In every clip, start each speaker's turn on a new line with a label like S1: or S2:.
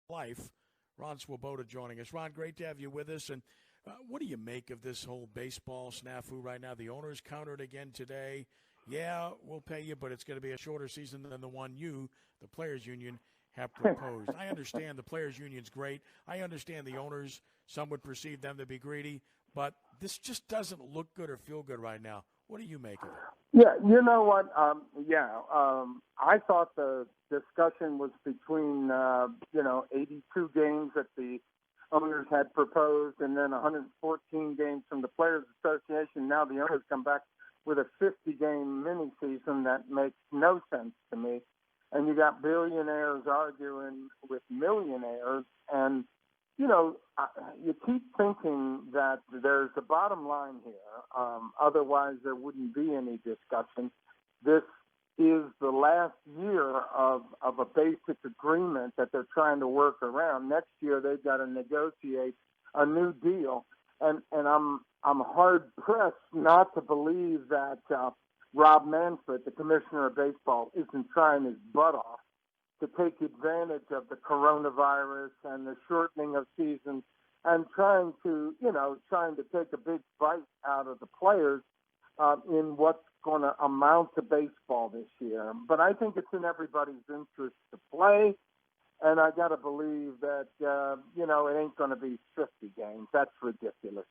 S1: life. Ron Swoboda joining us. Ron, great to have you with us. And what do you make of this whole baseball snafu right now? The owners countered again today. Yeah, we'll pay you, but it's going to be a shorter season than the one you, the Players Union, have proposed. I understand the Players Union's great. I understand the owners, some would perceive them to be greedy, but this just doesn't look good or feel good right now. What do you make of it?
S2: Yeah, you know what? I thought the discussion was between 82 games that the owners had proposed, and then 114 games from the Players Association. Now the owners come back with a 50-game mini season that makes no sense to me. And you got billionaires arguing with millionaires, and you keep thinking that there's a bottom line here. Otherwise, there wouldn't be any discussion. This is the last year of a basic agreement that they're trying to work around. Next year, they've got to negotiate a new deal, and I'm hard pressed not to believe that Rob Manfred, the commissioner of baseball, isn't trying his butt off to take advantage of the coronavirus and the shortening of seasons and trying to take a big bite out of the players in what's going to amount to baseball this year. But I think it's in everybody's interest to play, and I got to believe that, it ain't going to be 50 games. That's ridiculous.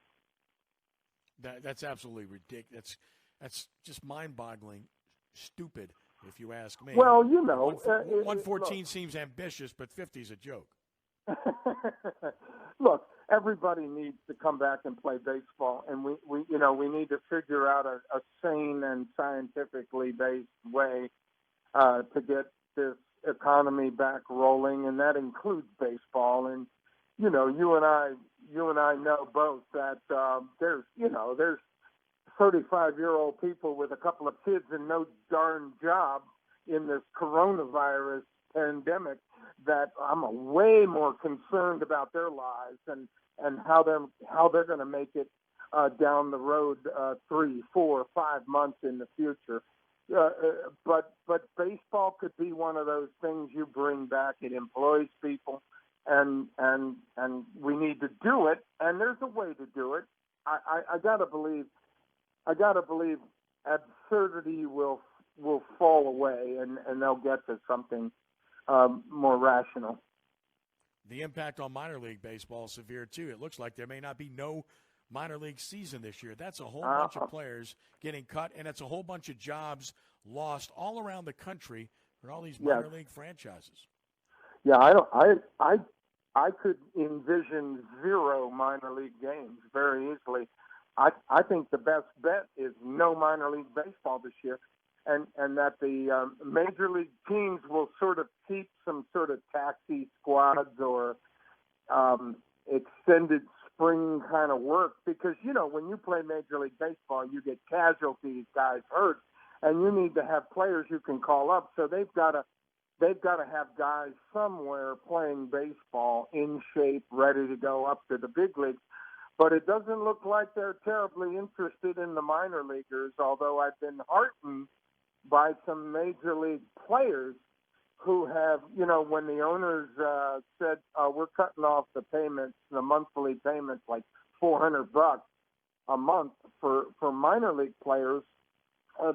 S1: That's absolutely ridiculous. That's just mind-boggling, stupid, if you ask me.
S2: Well,
S1: 114 seems ambitious, but 50 is a joke.
S2: Look, everybody needs to come back and play baseball, and we need to figure out a sane and scientifically based way to get this economy back rolling, and that includes baseball. And you and I know both that there's 35-year-old people with a couple of kids and no darn job in this coronavirus pandemic that I'm way more concerned about their lives and how they're going to make it down the road 3, 4, 5 months in the future. But baseball could be one of those things you bring back. It employs people, and we need to do it. And there's a way to do it. I gotta believe absurdity will fall away, and they'll get to something more rational.
S1: The impact on minor league baseball is severe too. It looks like there may not be no minor league season this year. That's a whole bunch of players getting cut, and it's a whole bunch of jobs lost all around the country for all these minor league franchises.
S2: Yeah, I could envision 0 minor league games very easily. I think the best bet is no minor league baseball this year, and that the major league teams will sort of keep some sort of taxi squads or extended spring kind of work, because when you play Major League Baseball, you get casualties, guys hurt, and you need to have players you can call up. So they've got to have guys somewhere playing baseball in shape, ready to go up to the big leagues. But it doesn't look like they're terribly interested in the minor leaguers, although I've been heartened by some major league players who have, when the owners said, we're cutting off the payments, the monthly payments, like $400 a month for minor league players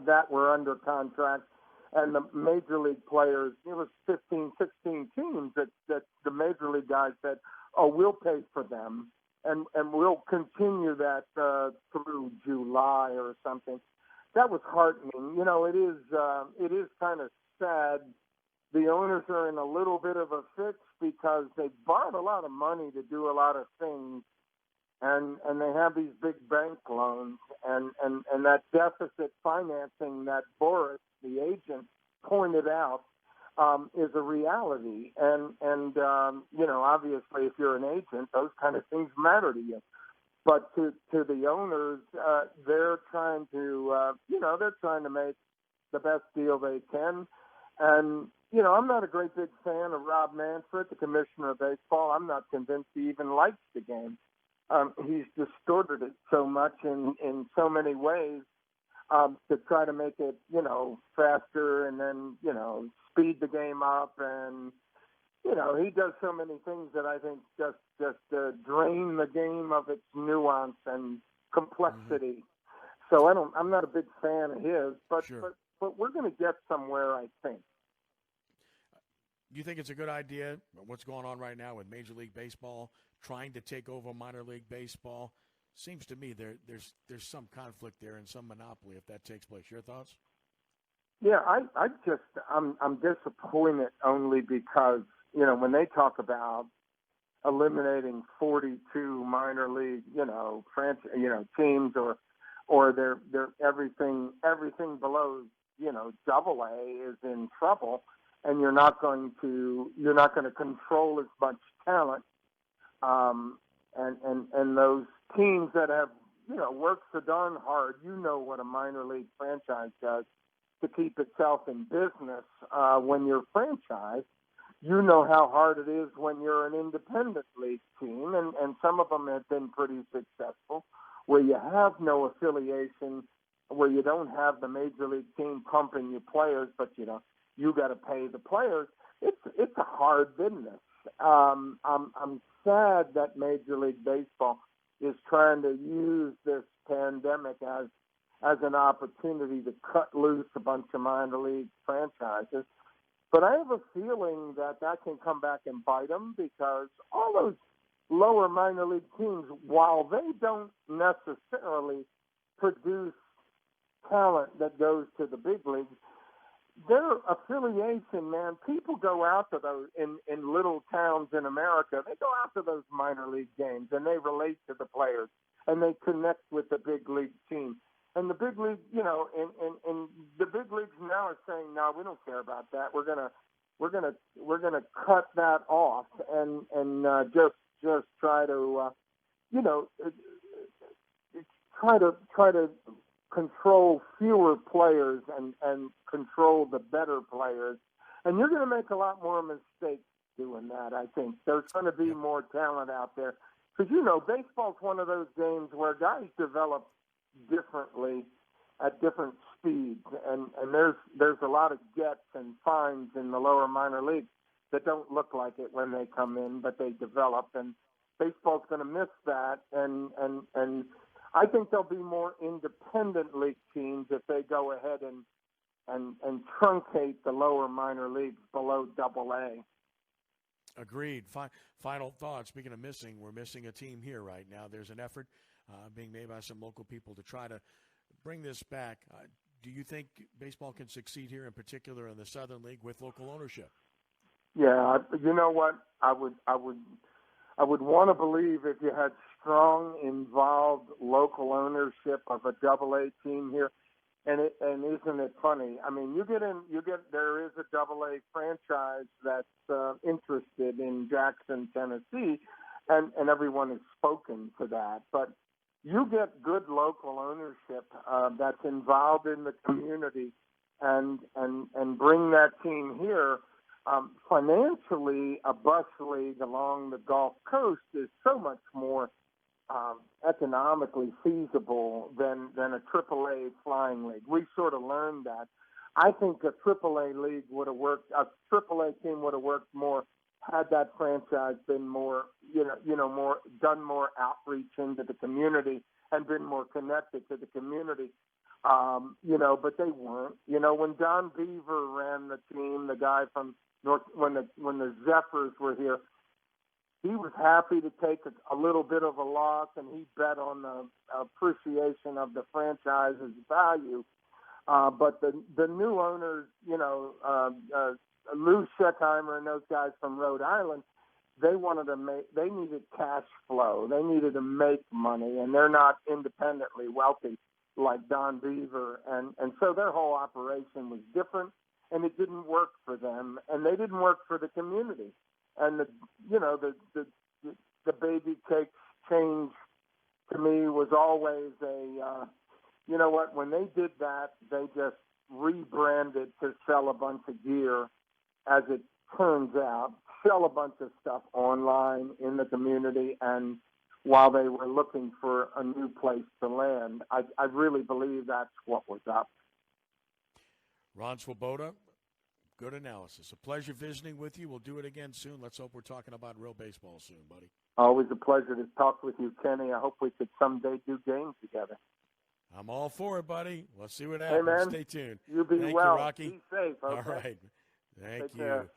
S2: that were under contract. And the major league players, it was 15, 16 teams that the major league guys said, we'll pay for them. And we'll continue that through July or something. That was heartening. It is kind of sad. The owners are in a little bit of a fix because they borrowed a lot of money to do a lot of things, and they have these big bank loans, and that deficit financing that Boris, the agent, pointed out is a reality. And obviously, if you're an agent, those kind of things matter to you. But to the owners, they're trying to, they're trying to make the best deal they can. And, I'm not a great big fan of Rob Manfred, the commissioner of baseball. I'm not convinced he even likes the game. He's distorted it so much in so many ways to try to make it, faster and then, speed the game up and he does so many things that I think just drain the game of its nuance and complexity. So I'm not a big fan of his, but
S1: Sure.
S2: but we're going to get somewhere, I think.
S1: Do you think it's a good idea, what's going on right now with Major League Baseball trying to take over minor league baseball? Seems to me there's some conflict there and some monopoly if that takes place. Your thoughts?
S2: Yeah, I'm disappointed only because when they talk about eliminating 42 minor league teams or they're everything below double A is in trouble, and you're not going to control as much talent, and those teams that have worked so darn hard. What a minor league franchise does to keep itself in business. When you're franchised, how hard it is when you're an independent league team, and some of them have been pretty successful, where you have no affiliation, where you don't have the major league team pumping you players, but you got to pay the players. It's a hard business. I'm sad that Major League Baseball is trying to use this pandemic as an opportunity to cut loose a bunch of minor league franchises. But I have a feeling that can come back and bite them, because all those lower minor league teams, while they don't necessarily produce talent that goes to the big leagues, their affiliation, man, people go out to those in little towns in America. They go out to those minor league games, and they relate to the players, and they connect with the big league team. And the big league, and the big leagues now are saying, no, we don't care about that. We're gonna cut that off and just try to try to control fewer players and control the better players. And you're going to make a lot more mistakes doing that, I think. There's going to be more talent out there. Because, baseball's one of those games where guys develop differently at different speeds. And there's a lot of gets and fines in the lower minor leagues that don't look like it when they come in, but they develop. And baseball's going to miss that. And I think there'll be more independent league teams if they go ahead and truncate the lower minor leagues below double A.
S1: Agreed. Final thought. Speaking of missing, we're missing a team here right now. There's an effort being made by some local people to try to bring this back. Do you think baseball can succeed here, in particular in the Southern League, with local ownership?
S2: Yeah, you know what? I would want to believe if you had strong, involved local ownership of a double A team here. And isn't it funny? I mean, there is a double A franchise that's interested in Jackson, Tennessee, and everyone has spoken to that. But you get good local ownership that's involved in the community and bring that team here. Financially, a bus league along the Gulf Coast is so much more economically feasible than a AAA flying league. We sort of learned that. I think a AAA league would have worked. A AAA team would have worked more had that franchise been more, more done more outreach into the community and been more connected to the community. But they weren't. When Don Beaver ran the team, the guy from when the Zephyrs were here, he was happy to take a little bit of a loss, and he bet on the appreciation of the franchise's value. But the new owners, Lou Scheckheimer and those guys from Rhode Island, they needed cash flow. They needed to make money, and they're not independently wealthy like Don Beaver. And so their whole operation was different, and it didn't work for them, and they didn't work for the community. And the baby cakes change to me was always when they did that, they just rebranded to sell a bunch of gear, as it turns out, sell a bunch of stuff online in the community, and while they were looking for a new place to land. I really believe that's what was up.
S1: Ron Swoboda, Good analysis. A pleasure visiting with you. We'll do it again soon. Let's hope we're talking about real baseball soon, buddy.
S2: Always a pleasure to talk with you, Kenny. I hope we could someday do games together.
S1: I'm all for it, buddy. Let's see what happens.
S2: Hey, man,
S1: Stay tuned.
S2: you be
S1: Thank
S2: well.
S1: you, Rocky.
S2: Be safe. Okay?
S1: All right. Thank
S2: Take
S1: you.
S2: care.